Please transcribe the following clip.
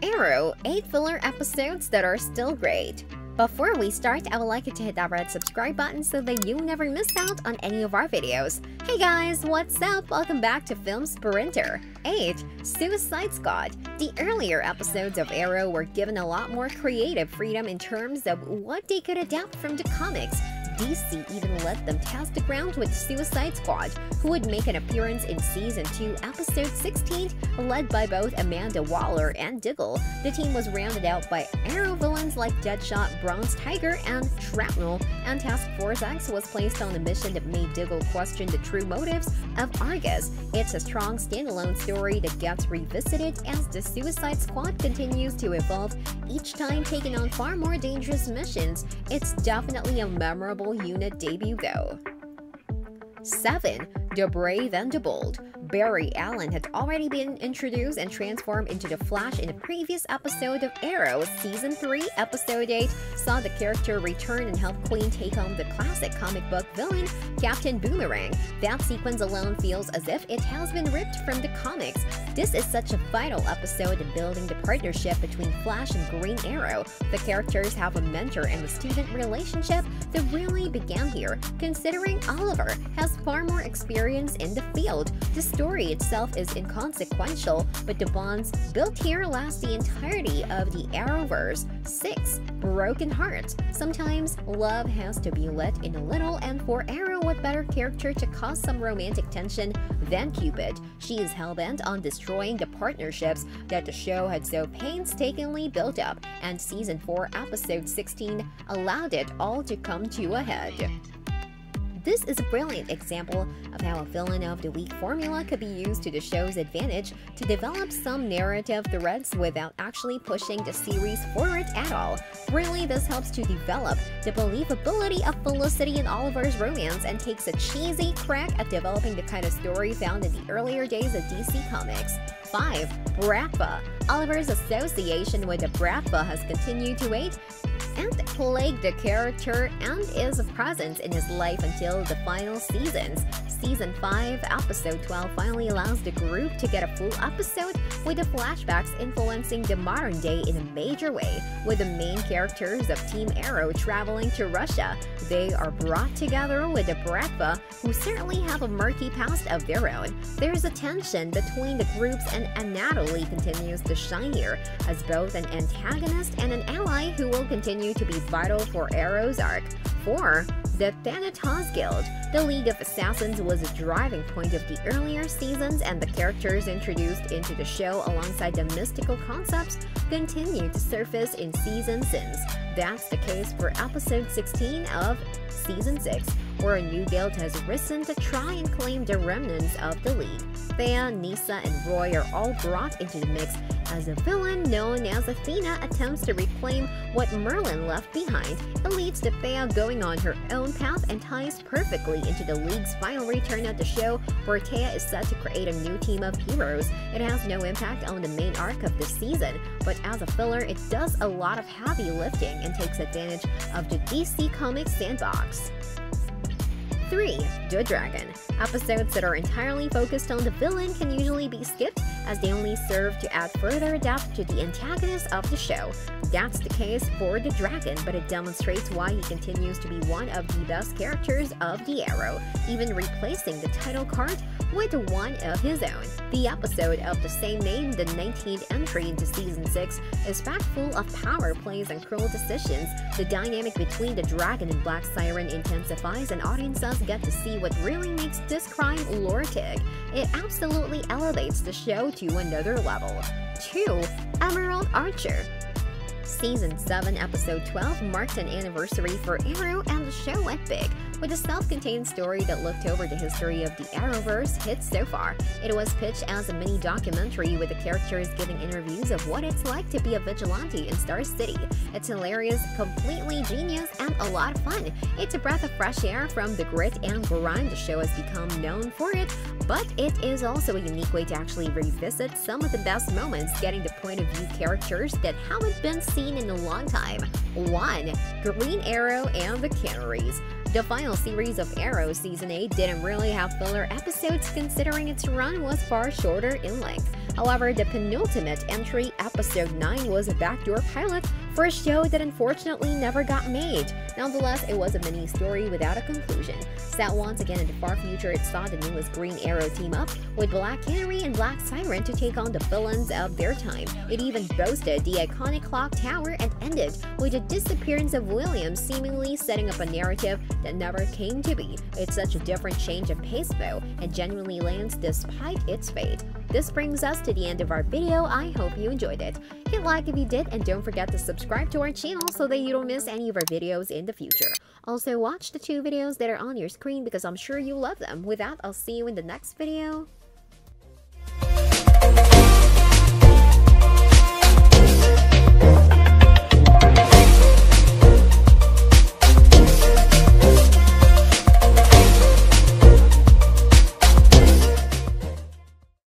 Arrow, 8 filler episodes that are still great. Before we start, I would like you to hit that red subscribe button so that you never miss out on any of our videos. Hey guys, what's up? Welcome back to Film Sprinter. 8. Suicide Squad. The earlier episodes of Arrow were given a lot more creative freedom in terms of what they could adapt from the comics. DC even let them test the ground with Suicide Squad, who would make an appearance in Season 2, Episode 16, led by both Amanda Waller and Diggle. The team was rounded out by Arrow villains like Deadshot, Bronze Tiger, and Shrapnel, and Task Force X was placed on a mission that made Diggle question the true motives of Argus. It's a strong standalone story that gets revisited as the Suicide Squad continues to evolve, each time taking on far more dangerous missions. It's definitely a memorable unit debut though. 7. The Brave and the Bold. Barry Allen had already been introduced and transformed into the Flash in a previous episode of Arrow. Season 3, Episode 8 saw the character return and help Queen take on the classic comic book villain, Captain Boomerang. That sequence alone feels as if it has been ripped from the comics. This is such a vital episode in building the partnership between Flash and Green Arrow. The characters have a mentor and a student relationship that really began here, considering Oliver has far more experience in the field. The story itself is inconsequential, but the bonds built here last the entirety of the Arrowverse. 6. Broken Heart. Sometimes love has to be let in a little, and for Arrow, what better character to cause some romantic tension than Cupid? She is hellbent on destroying the partnerships that the show had so painstakingly built up, and Season 4, Episode 16 allowed it all to come to a head. This is a brilliant example of how a villain of the week formula could be used to the show's advantage to develop some narrative threads without actually pushing the series forward at all. Really, this helps to develop the believability of Felicity and Oliver's romance and takes a cheesy crack at developing the kind of story found in the earlier days of DC Comics. 5. Bratva. Oliver's association with the Bratva has continued to wait and plague the character and is present in his life until the final seasons. Season 5, Episode 12 finally allows the group to get a full episode with the flashbacks influencing the modern day in a major way, with the main characters of Team Arrow traveling to Russia. They are brought together with the Bratva, who certainly have a murky past of their own. There's a tension between the groups, and Anatoly continues to shine here as both an antagonist and an ally who will continue to be vital for Arrow's arc. 4. The Thanatos Guild. The League of Assassins was a driving point of the earlier seasons, and the characters introduced into the show alongside the mystical concepts continue to surface in seasons since. That's the case for Episode 16 of Season 6, where a new guild has risen to try and claim the remnants of the League. Thea, Nisa, and Roy are all brought into the mix as a villain known as Athena attempts to reclaim what Merlin left behind. It leads to Thea going on her own path and ties perfectly into the League's final return at the show, where Thea is set to create a new team of heroes. It has no impact on the main arc of the season, but as a filler, it does a lot of heavy lifting and takes advantage of the DC Comics sandbox. 3. The Dragon. Episodes that are entirely focused on the villain can usually be skipped, as they only serve to add further depth to the antagonist of the show. That's the case for the Dragon, but it demonstrates why he continues to be one of the best characters of the Arrow, even replacing the title card with one of his own. The episode of the same name, the 19th entry into Season 6, is packed full of power plays and cruel decisions. The dynamic between the Dragon and Black Siren intensifies, and audiences get to see what really makes this crime lunatic. It absolutely elevates the show to another level. 2. Emerald Archer. Season 7, Episode 12 marked an anniversary for Arrow, and the show went big, with a self-contained story that looked over the history of the Arrowverse hit so far. It was pitched as a mini-documentary with the characters giving interviews of what it's like to be a vigilante in Star City. It's hilarious, completely genius, and a lot of fun. It's a breath of fresh air from the grit and grind the show has become known for it, but it is also a unique way to actually revisit some of the best moments, getting the point of view characters that haven't been seen in a long time. 1. Green Arrow and the Canaries. The final series of Arrow Season 8 didn't really have filler episodes, considering its run was far shorter in length. However, the penultimate entry, episode 9, was a backdoor pilot for a show that unfortunately never got made. Nonetheless, it was a mini-story without a conclusion. Set once again in the far future, it saw the newest Green Arrow team up with Black Canary and Black Siren to take on the villains of their time. It even boasted the iconic clock tower and ended with the disappearance of William, seemingly setting up a narrative that never came to be. It's such a different change of pace though, and genuinely lands despite its fate. This brings us to the end of our video. I hope you enjoyed it. Hit like if you did, and don't forget to subscribe to our channel so that you don't miss any of our videos in the future. Also, watch the 2 videos that are on your screen because I'm sure you'll love them. With that, I'll see you in the next video.